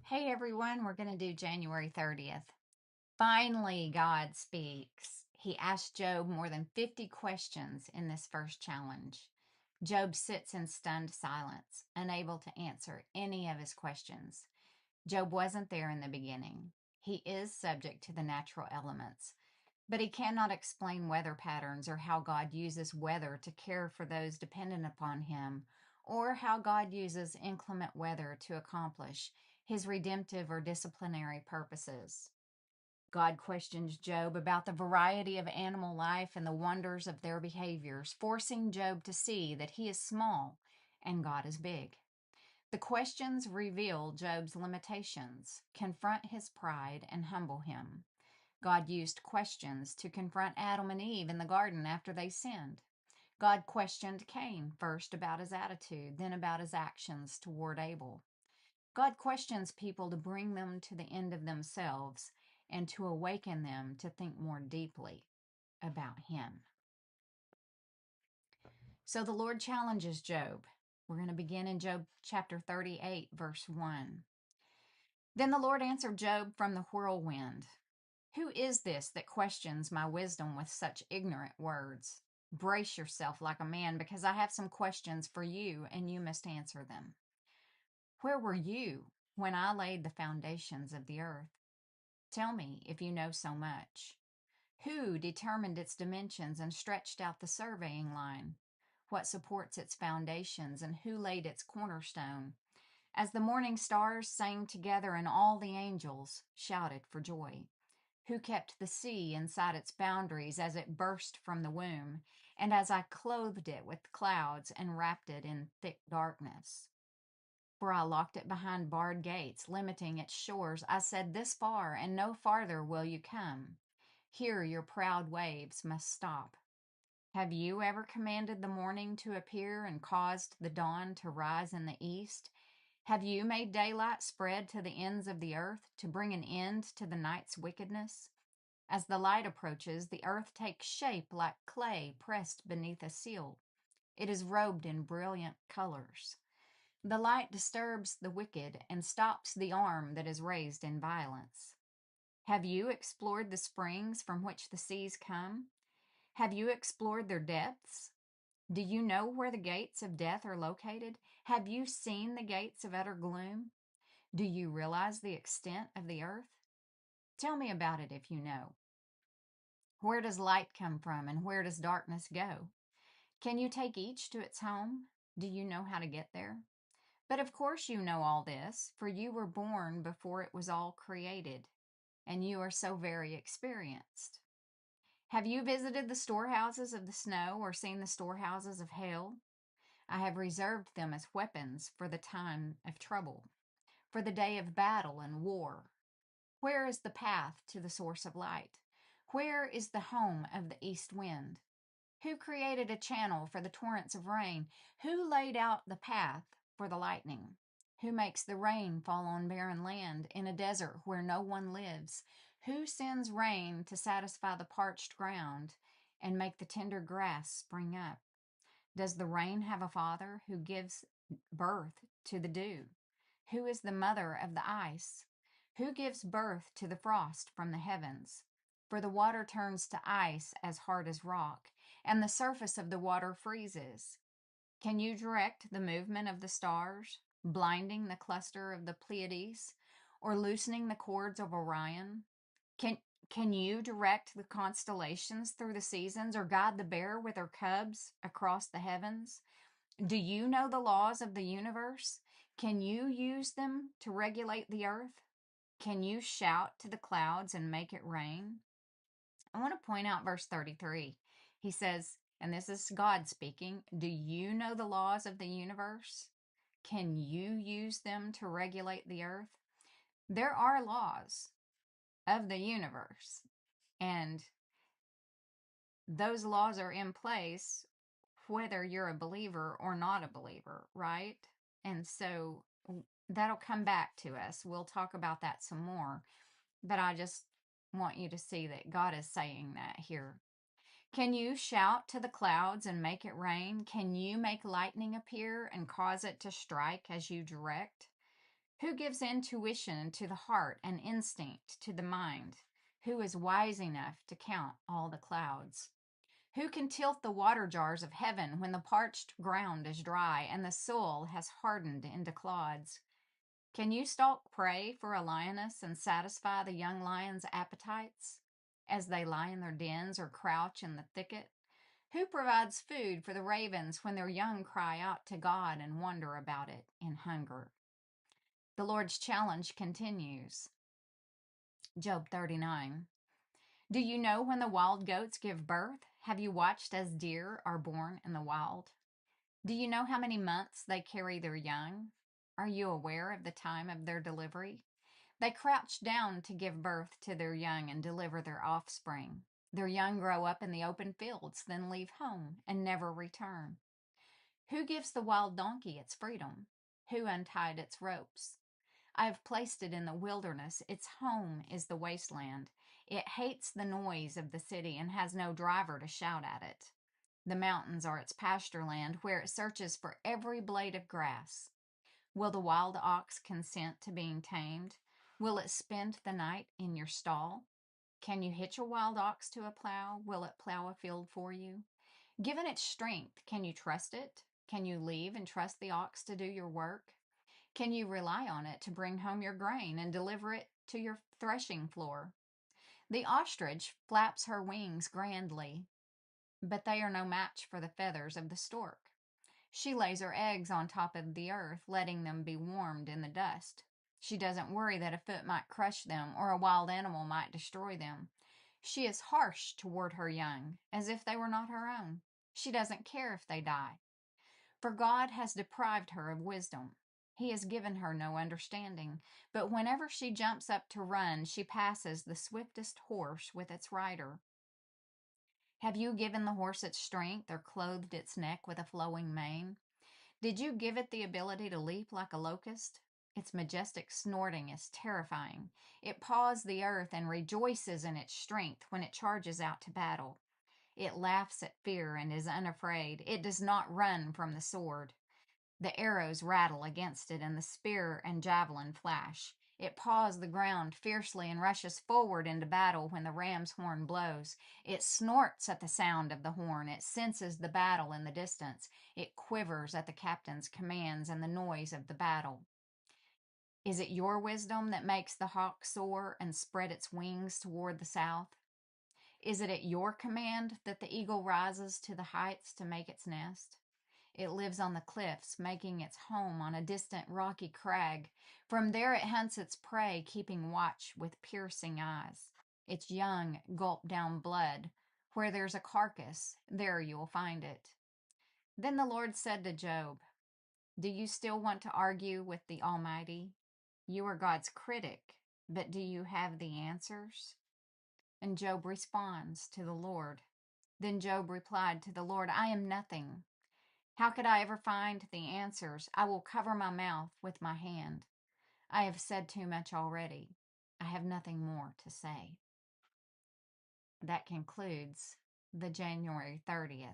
Hey everyone, we're going to do January 30th. Finally, God speaks. He asked Job more than 50 questions in this first challenge. Job sits in stunned silence, unable to answer any of his questions. Job wasn't there in the beginning. He is subject to the natural elements, but he cannot explain weather patterns or how God uses weather to care for those dependent upon him, or how God uses inclement weather to accomplish his redemptive or disciplinary purposes. God questions Job about the variety of animal life and the wonders of their behaviors, forcing Job to see that he is small and God is big. The questions reveal Job's limitations, confront his pride, and humble him. God used questions to confront Adam and Eve in the garden after they sinned. God questioned Cain first about his attitude, then about his actions toward Abel. God questions people to bring them to the end of themselves and to awaken them to think more deeply about Him. So the Lord challenges Job. We're going to begin in Job chapter 38, verse 1. Then the Lord answered Job from the whirlwind. Who is this that questions my wisdom with such ignorant words? Brace yourself like a man, because I have some questions for you, and you must answer them. Where were you when I laid the foundations of the earth? Tell me if you know so much. Who determined its dimensions and stretched out the surveying line? What supports its foundations, and who laid its cornerstone? As the morning stars sang together and all the angels shouted for joy. Who kept the sea inside its boundaries as it burst from the womb, and as I clothed it with clouds and wrapped it in thick darkness? For I locked it behind barred gates, limiting its shores. I said, this far and no farther will you come. Here your proud waves must stop. Have you ever commanded the morning to appear and caused the dawn to rise in the east? Have you made daylight spread to the ends of the earth to bring an end to the night's wickedness? As the light approaches, the earth takes shape like clay pressed beneath a seal. It is robed in brilliant colors. The light disturbs the wicked and stops the arm that is raised in violence. Have you explored the springs from which the seas come? Have you explored their depths? Do you know where the gates of death are located? Have you seen the gates of utter gloom? Do you realize the extent of the earth? Tell me about it if you know. Where does light come from and where does darkness go? Can you take each to its home? Do you know how to get there? But of course you know all this, for you were born before it was all created, and you are so very experienced. Have you visited the storehouses of the snow or seen the storehouses of hail? I have reserved them as weapons for the time of trouble, for the day of battle and war. Where is the path to the source of light? Where is the home of the east wind? Who created a channel for the torrents of rain? Who laid out the path for the lightning? Who makes the rain fall on barren land in a desert where no one lives? Who sends rain to satisfy the parched ground and make the tender grass spring up? Does the rain have a father who gives birth to the dew? Who is the mother of the ice? Who gives birth to the frost from the heavens? For the water turns to ice as hard as rock, and the surface of the water freezes. Can you direct the movement of the stars, blinding the cluster of the Pleiades, or loosening the cords of Orion? Can can you direct the constellations through the seasons, or guide the bear with her cubs across the heavens? Do you know the laws of the universe? Can you use them to regulate the earth? Can you shout to the clouds and make it rain? I want to point out verse 33. He says, and this is God speaking, do you know the laws of the universe? Can you use them to regulate the earth? There are laws of the universe, and those laws are in place whether you're a believer or not a believer, right? And so that'll come back to us. We'll talk about that some more, but I just want you to see that God is saying that here. Can you shout to the clouds and make it rain? Can you make lightning appear and cause it to strike as you direct? Who gives intuition to the heart and instinct to the mind? Who is wise enough to count all the clouds? Who can tilt the water jars of heaven when the parched ground is dry and the soil has hardened into clods? Can you stalk prey for a lioness and satisfy the young lion's appetites as they lie in their dens or crouch in the thicket? Who provides food for the ravens when their young cry out to God and wonder about it in hunger? The Lord's challenge continues. Job 39. Do you know when the wild goats give birth? Have you watched as deer are born in the wild? Do you know how many months they carry their young? Are you aware of the time of their delivery? They crouch down to give birth to their young and deliver their offspring. Their young grow up in the open fields, then leave home and never return. Who gives the wild donkey its freedom? Who untied its ropes? I have placed it in the wilderness. Its home is the wasteland. It hates the noise of the city and has no driver to shout at it. The mountains are its pasture land, where it searches for every blade of grass. Will the wild ox consent to being tamed? Will it spend the night in your stall? Can you hitch a wild ox to a plow? Will it plow a field for you? Given its strength, can you trust it? Can you leave and trust the ox to do your work? Can you rely on it to bring home your grain and deliver it to your threshing floor? The ostrich flaps her wings grandly, but they are no match for the feathers of the stork. She lays her eggs on top of the earth, letting them be warmed in the dust. She doesn't worry that a foot might crush them or a wild animal might destroy them. She is harsh toward her young, as if they were not her own. She doesn't care if they die. For God has deprived her of wisdom. He has given her no understanding. But whenever she jumps up to run, she passes the swiftest horse with its rider. Have you given the horse its strength or clothed its neck with a flowing mane? Did you give it the ability to leap like a locust? Its majestic snorting is terrifying. It paws the earth and rejoices in its strength when it charges out to battle. It laughs at fear and is unafraid. It does not run from the sword. The arrows rattle against it, and the spear and javelin flash. It paws the ground fiercely and rushes forward into battle when the ram's horn blows. It snorts at the sound of the horn. It senses the battle in the distance. It quivers at the captain's commands and the noise of the battle. Is it your wisdom that makes the hawk soar and spread its wings toward the south? Is it at your command that the eagle rises to the heights to make its nest? It lives on the cliffs, making its home on a distant rocky crag. From there it hunts its prey, keeping watch with piercing eyes. Its young gulp down blood. Where there's a carcass, there you will find it. Then the Lord said to Job, do you still want to argue with the Almighty? You are God's critic, but do you have the answers? And Job responds to the Lord. Then Job replied to the Lord, I am nothing. How could I ever find the answers? I will cover my mouth with my hand. I have said too much already. I have nothing more to say. That concludes the January 30th